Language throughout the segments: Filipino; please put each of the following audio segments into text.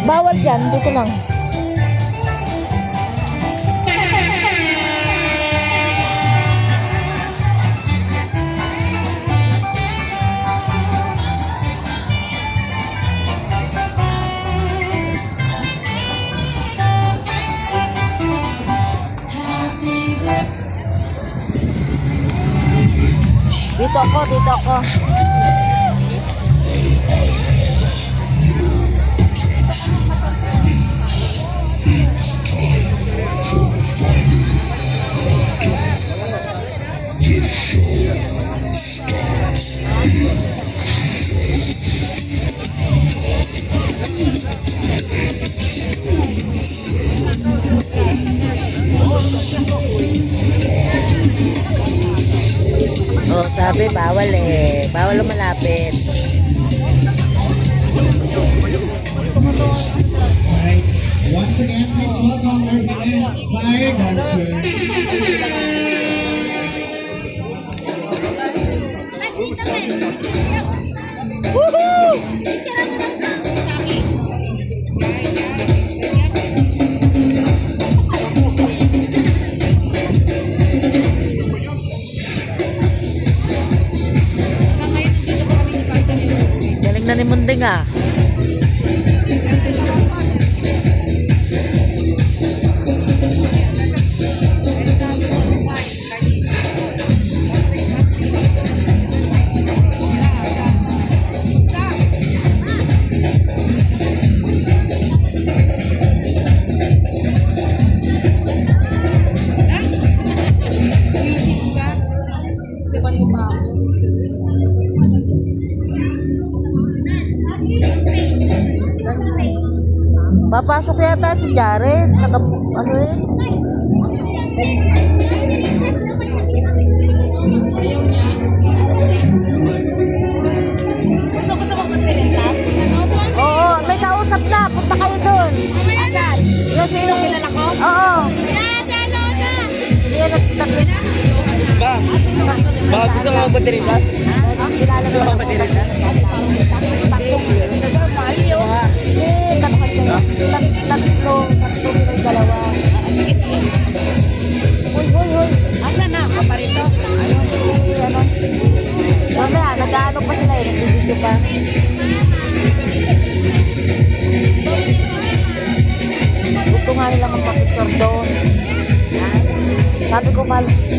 Bawal dyan, dito lang. Dito ako, dito ako. Oh, sabi bawal eh. Bawal malapit. Alright. Once again, please welcome our Villains Fire Dancer. Woohoo! Galing na ni Munding ah. Papasok yata si Jared. Naka, ano yun? Gusto mo magpirintas? Oo, may kausap na. Punta kayo doon. Asan? Yung sino? Kilala ko? Oo. Yan nagtakin. Baka gusto mo magpatiritas? Kilala Gusto mo magpatiritas? Tatlo yung dalawa. Hoy. Asan na? Paparito? Ano? Mamaya, nag-ano pa sila eh. Nag-video pa. Gusto nga nilang ang picture doon. Sabi ko,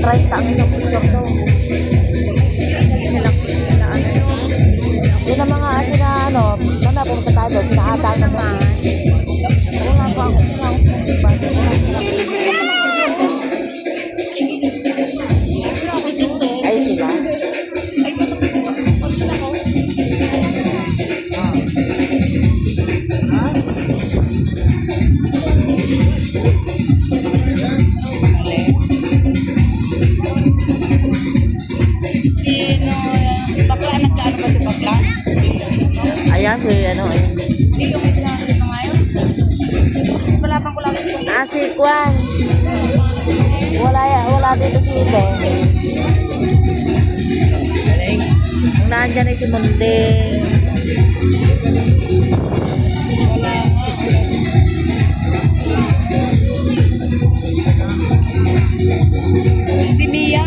try sa ang inyong picture doon. Yun ang mga sina ano, sana pumunta tayo doon, sinaata naman. Wala pa ako ay sila. Sino? Si Bakla. Nagkaano ba si Bakla? Ayan, si ano eh. Hindi yung isa. Sino ngayon? Wala pang kulang ito. Si Kwan. Wala dito si Ibe. Ang nandyan ay si Munding. Si Mia.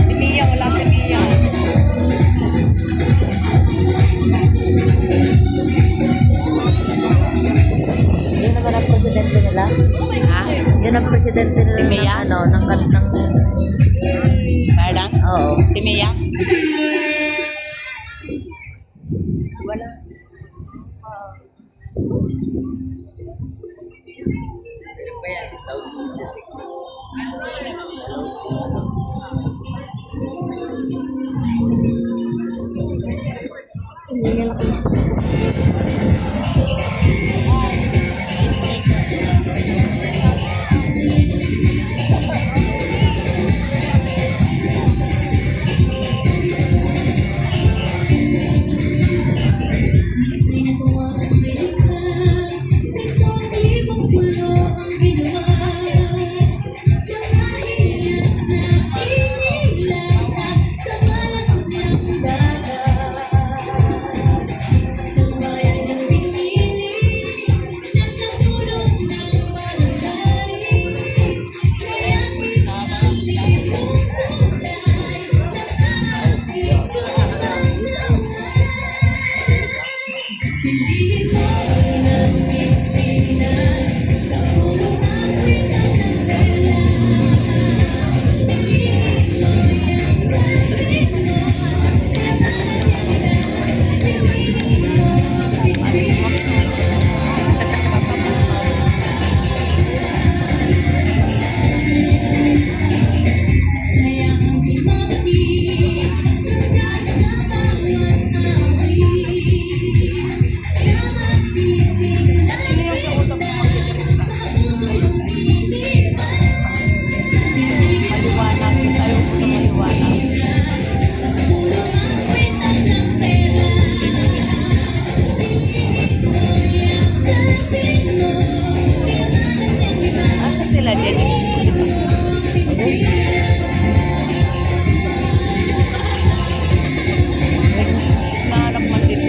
Si Mia. Wala si Mia. Yun naman ang presidente nila. Ha? Yun ang presidente nila Si Mia? ng ano, ng Pardance? oo. Si Mia? Wala. Hindi nila Sino yung kausap mo magdidirindas? Maliwanag. Ayaw ko sa maliwanag. Ano sila, Jenny? Nahanap man din.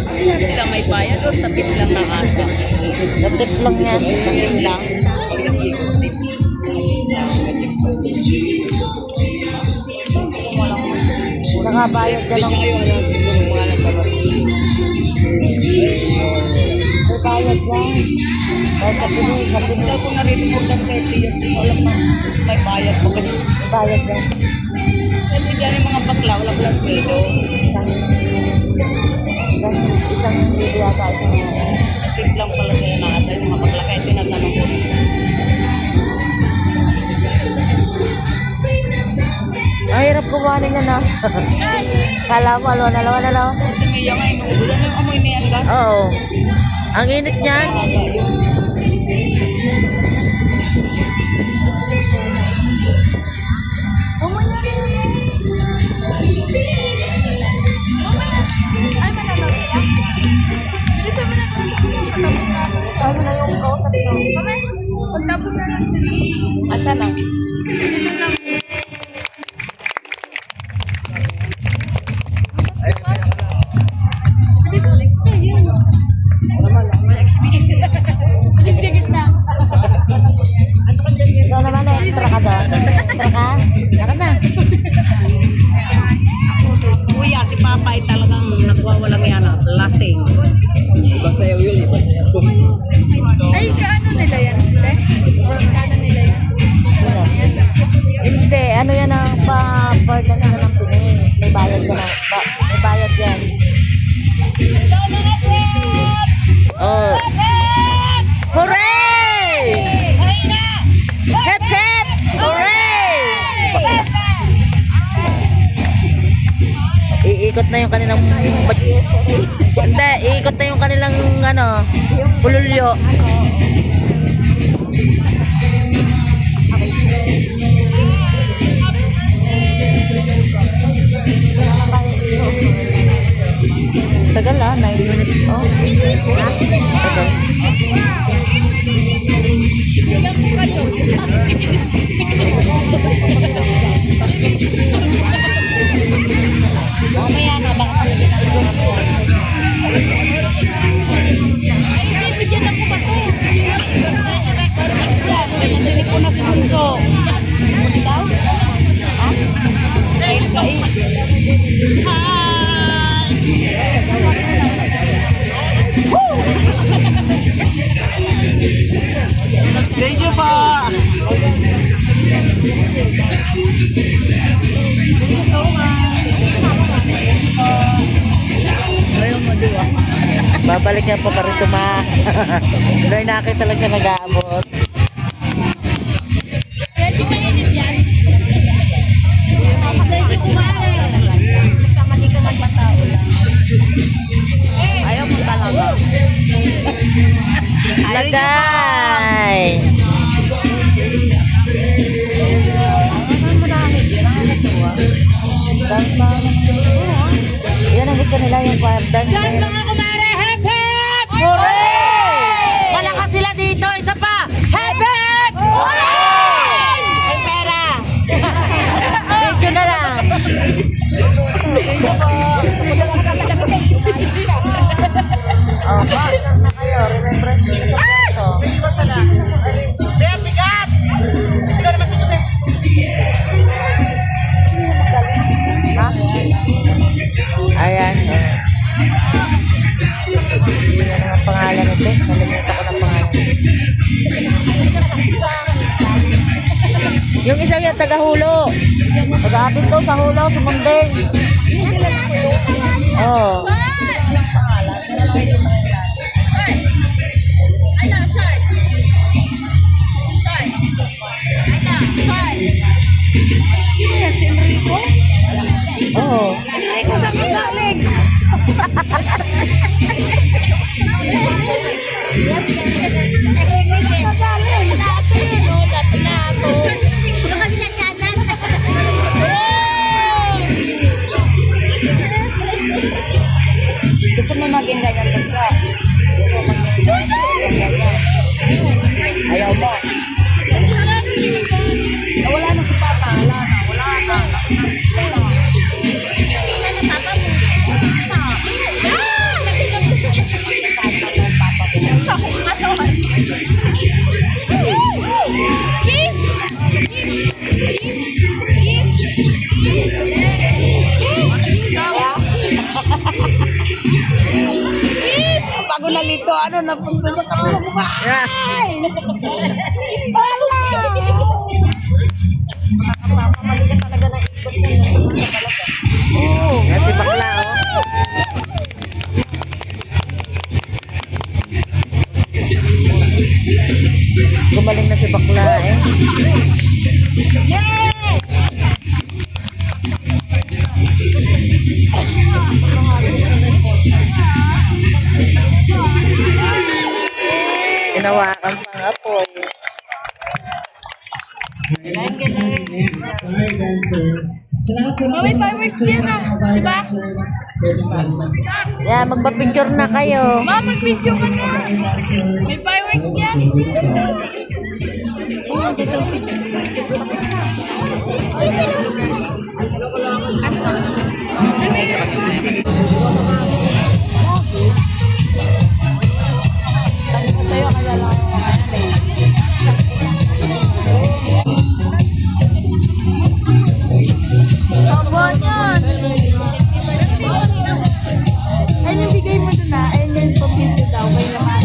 Sila sila may bayad o sa tip lang ng asa? Natip lang yan. Sa tip lang? Nakabayad ka lang. May bayad yan. Kahit kapinoy. Hindi ako narinig mo lang 30 years. Hindi ko alam na may bayad ko. May bayad yan. Kasi dyan yung mga bakla, wala ko lang sweldo. Isang video yata ito na. Sa tip lang pala sila nakasa yung mga bakla. Kaya tinatanong ko. Ang hirap kumanin niya na. Kala mo, alawa. Kasi Mia nga, inuulan yung amoy niya ang gas. Oo. Ang init niyan. Asa na? Ikaw naman, extra ka doon. Extra ka? Tara na. Kuya, si Papa ay talagang nagwawalang yan. Lasing. Ibang sayaw yun, ibang sayaw. Ay, kaano nila yan? Kaano nila yan? Hindi, ano yan ang pa-part na ng Pinoy. May bayad ka na. May bayad yan. Oh. Hooray! Hep hep! Hooray! Iikot na yung kanilang hindi, iikot na yung kanilang ano, pululyo. Tagal 9 minutes. Oh. Tagal. Mamaya na, baka palagyan na siguro mo. Ay, bigyan ako ba ito? May nasinig ko na si Bunso. Sumunod daw? Ha? Ay, Hi! Woo! Babalik yan po ka rito, ma. Hindi nakita talaga nag-aabot. Pwede ba yun yan? Pwede kumain. Kamali ka magpatao lang. Ayaw mo talaga. Lagay! Yan ang gusto nila yung choir dance. Yan mga kumare, hep hep! Hooray! Malakas sila dito, isa pa! Hep hep! Hooray! Ay pera! Video na lang. Oh, partner na kayo. Remembrance na ito. Kaya bigat! Ikaw naman dito, eh. Ha? Ayan. Yan ang pangalan nito. Nalimutan ko ng pangalan. Yung isang yung taga-hulo. Taga-apit to sa hulo, si Mundeng. Oh. Oh. Enrico, saan ka galing? Gusto mo maging ganyan kasi. Ayaw mo. Wala na si Papa. Wala na. Bago nalito, ano, napunta sa kabilang mukha. Yeah. Bala! Oh. Yan si bakla, oh. Gumaling na si bakla, eh. Ginawakan pang apoy. Fire dancer. Sa lahat po ng May fireworks yan, di ba? pwede na. Yeah, magpa-picture na kayo. Ma, mag-video ka na. May fireworks yan. Aba yan. Ayun yung bigay mo doon na. Ayun yung pag-video daw. Kaya naman.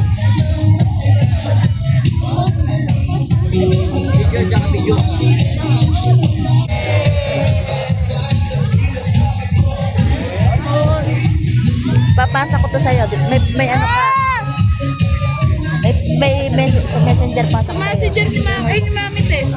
Papasa ko to sa'yo. May ano ka. May messenger pa Sa messenger ni Mami. Ay, ni Mami Tess.